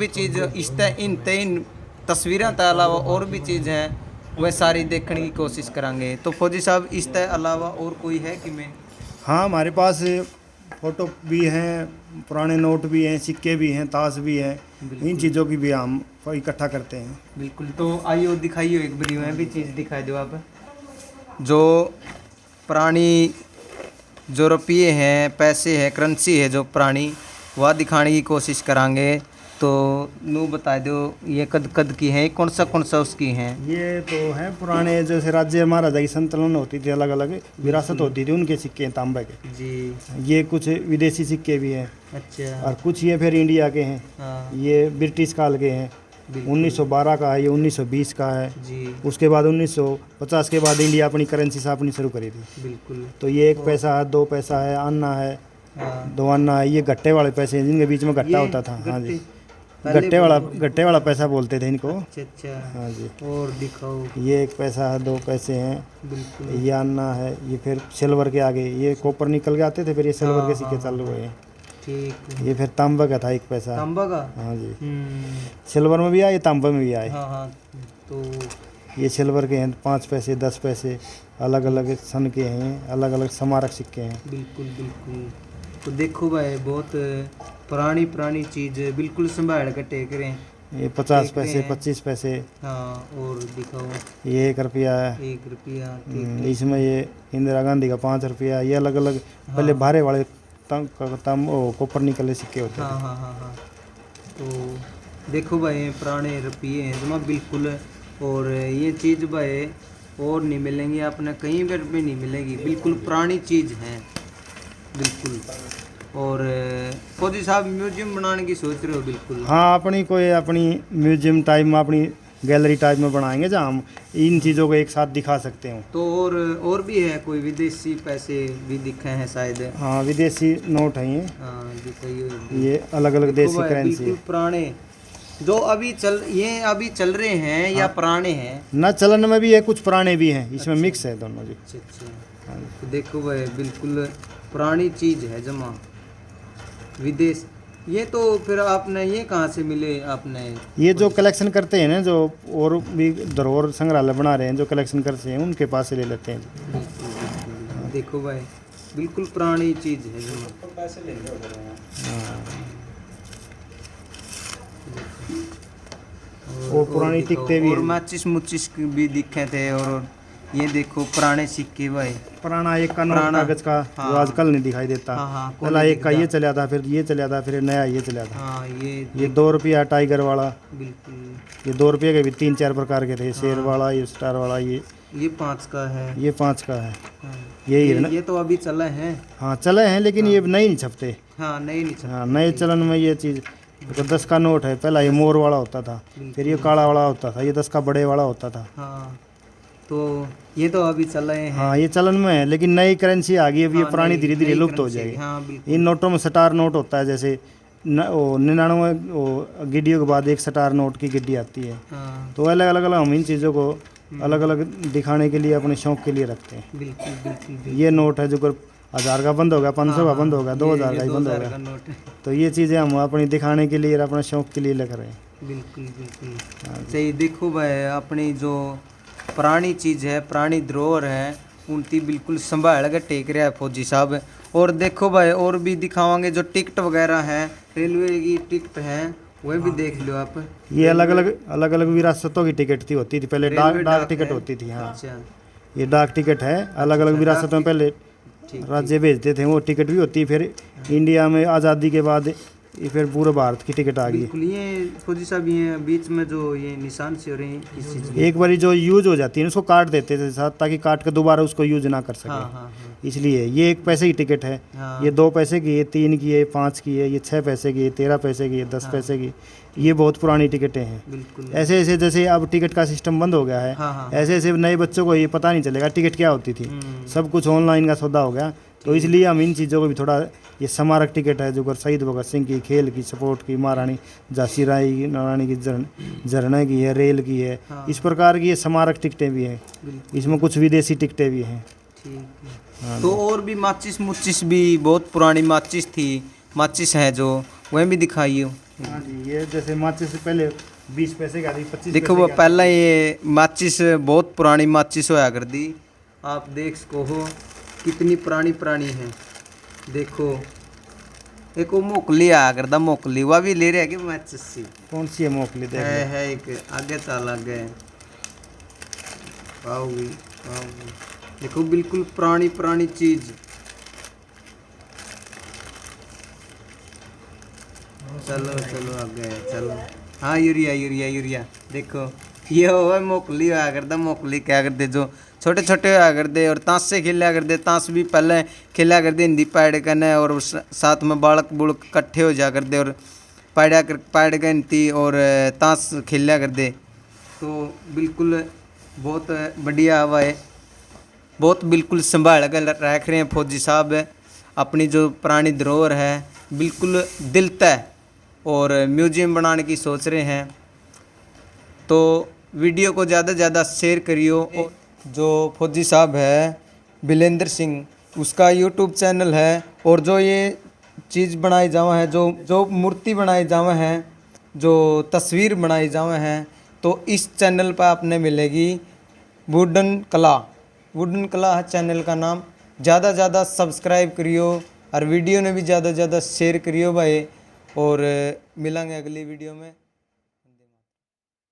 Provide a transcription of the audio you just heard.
भी चीज़ इन तस्वीरों के अलावा और भी चीज़ है वह सारी देखने की कोशिश करेंगे। तो फौजी साहब इसके अलावा और कोई है कि मैं? हाँ, हमारे पास फ़ोटो भी हैं, पुराने नोट भी हैं, सिक्के भी हैं, ताश भी हैं। इन चीज़ों की भी हम इकट्ठा करते हैं। बिल्कुल। तो आइए दिखाइए एक बारी में भी चीज़ दिखाई दो आप। जो पुरानी जो रुपये हैं, पैसे हैं, करेंसी है जो पुरानी, वह दिखाने की कोशिश करेंगे। तो नू बता दो ये कद कद की है, कौन सा उसकी हैं? ये तो है पुराने, जैसे राज्य महाराजा की संतुलन होती थी, अलग अलग विरासत होती थी, उनके सिक्के हैं तांबे के जी। ये कुछ विदेशी सिक्के भी हैं। अच्छा। और कुछ ये फिर इंडिया के हैं। हाँ। ये ब्रिटिश काल के हैं। 1912 का है, ये 1920 का है जी। उसके बाद 1950 के बाद इंडिया अपनी करेंसी छापनी शुरू करी थी। बिल्कुल। तो ये 1 पैसा है, 2 पैसा है, अन्ना है, हाँ। 2 अन्ना है। ये गट्टे वाले पैसे हैं जिनके बीच में गट्टा होता था। हाँ जी, गट्टे वाला पैसा बोलते थे इनको। अच्छा। हाँ जी। और दिखाओ। ये 1 पैसा है, 2 पैसे हैं। बिल्कुल। ये अन्ना है। ये फिर सिल्वर के आगे ये कॉपर निकल के आते थे, फिर ये सिल्वर के सिक्के चालू हुए हैं। ठीक। ये फिर तांबा का था 1 पैसा। तांबा का? हाँ जी। सिल्वर में भी आए, तांबा में भी आए। हाँ हाँ। तो ये सिल्वर के हैं 5 पैसे, 10 पैसे, अलग अलग सन के हैं, अलग अलग स्मारक सिक्के हैं। बिल्कुल बिल्कुल। तो देखो भाई बहुत पुरानी चीज़ बिल्कुल संभाल के टेक रहे हैं। ये 50 पैसे, 25 पैसे। हाँ। और दिखाओ। ये 1 रुपया है। 1 रुपया। इसमें ये इंदिरा गांधी का 5 रुपया। ये अलग अलग पहले भारे वाले कॉपर निकले सिक्के होते हाँ थे। हाँ हाँ हाँ। तो देखो भाई पुराने रुपये हैं जमा बिल्कुल। और ये चीज़ भाई और नहीं मिलेंगी, आपने कहीं पर भी नहीं मिलेगी, बिल्कुल पुरानी चीज़ है बिल्कुल। और फौजी साहब म्यूजियम बनाने की सोच रहे हो? बिल्कुल। हाँ, अपनी म्यूजियम टाइप में, अपनी गैलरी टाइप में बनाएंगे जहाँ हम इन चीज़ों को एक साथ दिखा सकते हो। तो और भी है कोई विदेशी पैसे भी दिखे हैं शायद? हाँ, विदेशी नोट हैं ये। हाँ दिखाइए। ये अलग अलग देशी करेंसी बिल्कुल पुराने जो अभी चल रहे हैं या पुराने हैं? ना चलन में भी है, कुछ पुराने भी हैं, इसमें मिक्स है दोनों जी। अच्छा। तो देखो भाई बिल्कुल पुरानी चीज़ है जमा विदेश। ये तो फिर आपने ये कहाँ से मिले आपने? ये जो कलेक्शन करते हैं ना, जो और भी धरोहर संग्रहालय बना रहे हैं, जो कलेक्शन करते हैं उनके पास से ले लेते हैं। बिल्कुल। देखो भाई बिल्कुल पुरानी चीज़ है जमा। पैसे ले लो। और पुरानी टिकटें भी और माचिस भी दिखे थे। और ये देखो पुराने सिक्के भाई। पुराना एक का नोट कागज का। हाँ। जो आजकल नहीं दिखाई देता। हाँ, पहला एक का ये चला था, फिर ये चला था, फिर नया ये चला था। हाँ, ये 2 रुपया टाइगर वाला। बिल्कुल। ये 2 रुपये के भी 3-4 प्रकार के थे। शेर वाला, ये स्टार वाला, ये 5 का है। ये 5 का है। हाँ। यही है ना? ये तो अभी चला है। हाँ चले हैं, लेकिन ये नए नहीं छपते। हाँ नहीं छपते। हाँ, नए चलन में ये चीज़ तो 10 का नोट है। पहला ये मोर वाला होता था, फिर ये काला वाला होता था, ये 10 का बड़े वाला होता था। हाँ। तो ये तो अभी चल रहे हैं। हाँ, ये चलन में है, लेकिन नई करेंसी आ गई। अब ये पुरानी धीरे धीरे लुप्त हो जाएगी। हाँ, इन नोटों में स्टार नोट होता है, जैसे 99 गिड्डियों के बाद एक स्टार नोट की गिड्डी आती है। हाँ। तो अलग अलग हम इन चीज़ों को अलग अलग दिखाने के लिए, अपने शौक के लिए रखते हैं। बिल्कुल बिल्कुल। ये नोट है जो 1000 का बंद होगा, 500 का बंद होगा, 2000 का ही बंद होगा। तो ये चीज़ें हम अपनी दिखाने के लिए, अपने शौक के लिए लग रहे हैं। बिल्कुल बिल्कुल सही। देखो भाई अपनी जो पुरानी चीज़ है, पुरानी धरोहर है, उनकी बिल्कुल संभाल के टेक रहा है फौजी साहब। और देखो भाई और भी दिखावांगे जो टिकट वगैरह है, रेलवे की टिकट है, वह भी देख लो आप। ये अलग अलग विरासतों की टिकट थी होती थी पहले। डाक टिकट होती थी। हाँ। अच्छा। ये डाक टिकट है। अलग अलग विरासतों में पहले राज्य भेजते थे, वो टिकट भी होती। फिर इंडिया में आज़ादी के बाद ये फिर पूरे भारत की टिकट आ गई। बिल्कुल। ये फौजी साहब ये बीच में जो ये निशान से हो रहे हैं किस चीज़ के? एक बारी जो यूज हो जाती है उसको काट देते थे साथ, ताकि काट के दोबारा उसको यूज ना कर सके। हाँ, हाँ, हाँ। इसलिए ये 1 पैसे की टिकट है। हाँ। ये 2 पैसे की है, 3 की है, 5 की है, ये 6 पैसे की है, 13 पैसे की है, 10 पैसे की। ये बहुत पुरानी टिकटें हैं। बिल्कुल। ऐसे ऐसे जैसे अब टिकट का सिस्टम बंद हो गया है। हाँ, हाँ। ऐसे ऐसे नए बच्चों को ये पता नहीं चलेगा टिकट क्या होती थी। सब कुछ ऑनलाइन का सौदा हो गया। तो इसलिए हम इन चीज़ों को भी थोड़ा, ये स्मारक टिकट है जो शहीद भगत सिंह की, खेल की, सपोर्ट की, महारानी झांसी रानी की, झरने की है, रेल की है। हाँ। इस प्रकार की ये स्मारक टिकटें भी हैं। इसमें कुछ विदेशी टिकटें भी हैं। ठीक है। तो और भी माचिस भी बहुत पुरानी माचिस थी, माचिस है जो, वह भी दिखाइए। हाँ जी, ये जैसे माचिस से पहले 20 पैसे का थी, 25 देखो पैसे वो का पहला ये माचिस बहुत पुरानी माचिस होया कर दी। आप देख सको हो कितनी पुरानी पुरानी है। देखो एक वो मोकली आया करता, मोकली वह भी ले रहे कि माचिस सी कौन सी है मोकली देख लो। है एक आगे चाल आगे पाओगी पाओगी। देखो बिल्कुल पुरानी पुरानी चीज। चलो चलो आगे चलो। हाँ यूरिया यूरिया यूरिया। देखो ये हो मोकली होया करता, मोकली क्या करते जो छोटे छोटे होया करते और ताश से खेला करते। ताश भी पहले खेला करते हिंदी पैड करने और साथ में बालक बुड़क इकट्ठे हो जा करते और पैड गनती और ताश खेला करते। तो बिल्कुल बहुत बढ़िया हवा है, बहुत बिल्कुल संभाल कर रख रहे हैं फौजी साहब अपनी जो पुरानी धरोहर है। बिल्कुल दिल तय और म्यूजियम बनाने की सोच रहे हैं। तो वीडियो को ज़्यादा से ज़्यादा शेयर करियो। जो फौजी साहब है बिलेंद्र सिंह, उसका यूट्यूब चैनल है और जो ये चीज़ बनाई जावा है, जो मूर्ति बनाई जावा है, जो तस्वीर बनाई जावा है, तो इस चैनल पर आपने मिलेगी वुडन कला है चैनल का नाम। ज़्यादा से ज़्यादा सब्सक्राइब करियो और वीडियो ने भी ज़्यादा से ज़्यादा शेयर करियो भाई। और मिलेंगे अगली वीडियो में।